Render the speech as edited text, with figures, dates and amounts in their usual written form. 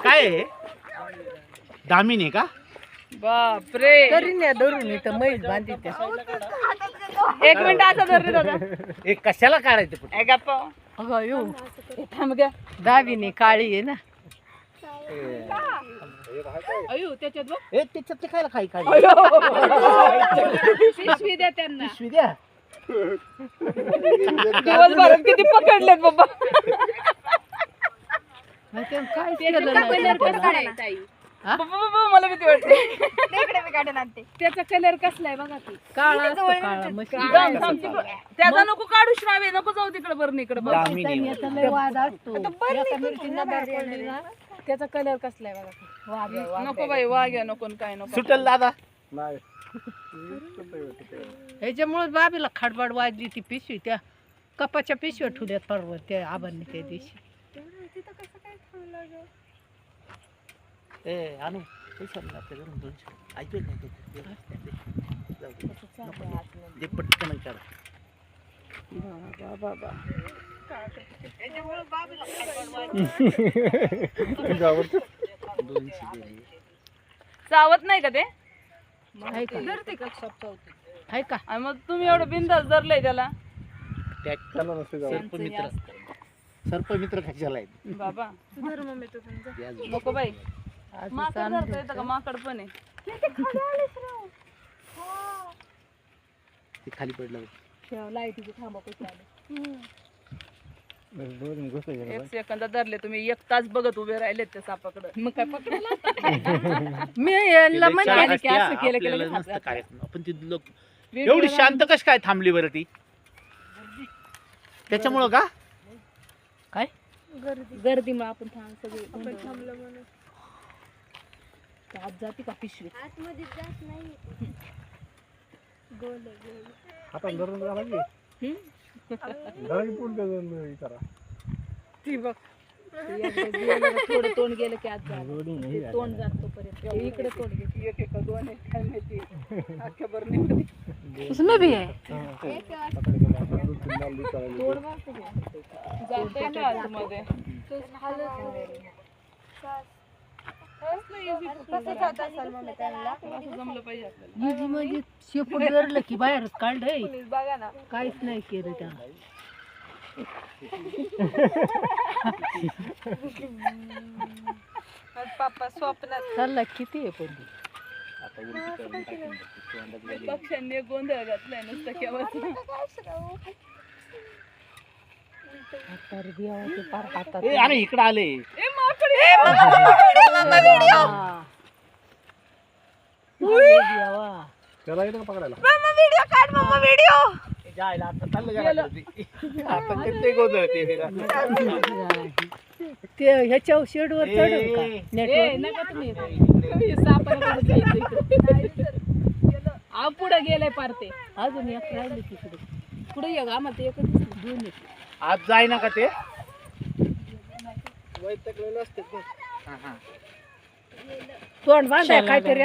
काय आहे? दामिनी का? बापरे तरी नाही धरून इथं म्हैस बांधली त्या एक मिनिट आता धर रे दादा हे कशाला काढायचं पण? ए गप्पा अगं येऊ थांब ग दाविनी काळी आहे ना अयो त्याच्यात बघ हे त्याच्यात ते खायला खाई खाई पिशवी द्या त्यांना पिशवी द्या. दिवसभरात किती पकडलेत बाबा मग ते काय केलं नाही हा? बाबा मला भीती वाटते त्याचा कलर कसला आहे बघा ती काळा असतो काळा म्हशी. त्याचा नको काढू श्रावे नको जाऊ तिकडे बरं इकडे बघ दामिनी याचा लय वाद असतो एका मिरचींना बाहेर पडली ना त्याचा कलर कसला आहे बघा वाघ आहे, वाघ नको बाई वाघ्या नको न काय नको सुटल दादा. ह्याच्यामुळे बाबीला खडबड वाजली ती पिशवी त्या कपाच्या पिशव्या ठुल्यात परवर त्या आबांनी त्या दिवशी ए आणू पैसा नाही आपल्या घरून 200. ऐकून नाही ते. जाऊ दे. नको दे. दे पटकन काढ. चावत नाही का ते आहे का आहे का आणि मग तुम्ही एवढं बिंदास धरलंय त्याला सर्पमित्र कशाला आहेत? बाबा या जो. नको बाई आज माकड धरता येतं का माकड पण आहे ते खाली पडलं. एक सेकंद धरले तुम्ही 1 तास बघत उभे राहिलेत त्या सापाकडे मग काय पकडला मी यांना ते लय म्हणते छान की असं असते, केलं की आपल्याला लगेच नसतं हात काय. आपण ती लोक एवढी शांत कशी काय थांबली बरं ती? त्याच्यामुळं का? काय गर्दीमुळे आपण सगळे थांबलं म्हणून आत जाते का पिशवी ती बघ थोडं तोंड गेलं की आत तोंड जातो पर्यंत इकडे तोंड घेते एक एक दोन एक काय माहिती अख्ख्या बरं उसमें भी है तोंड जातंय ना आतमध्ये जमलं पाहिजे आपल्याला इजी म्हणजे शेपूट धरलं की बाहेरच काढलंय काहीच नाही केलं त्यानं पापा स्वप्नात चालला किती आहे पण पक्ष्यांनी गोंधळ घातलाय नुसतं केव्हाच तर देवाचे पार हातात ए अरे इकडे आले. जायला आता चाललं घराकडे ते. आता किती गोंधळ ते वेगळा. ते ह्याच्या शेडवर चढून का ए, नेटवर नका तुम्ही पुढे गेलंय पार ते अजून एक राहिले तिकडे पुढे ये आम्हाला ते एकच दोन आहेत. आज जाय ना का ते? तोंड बांधाय काहीतरी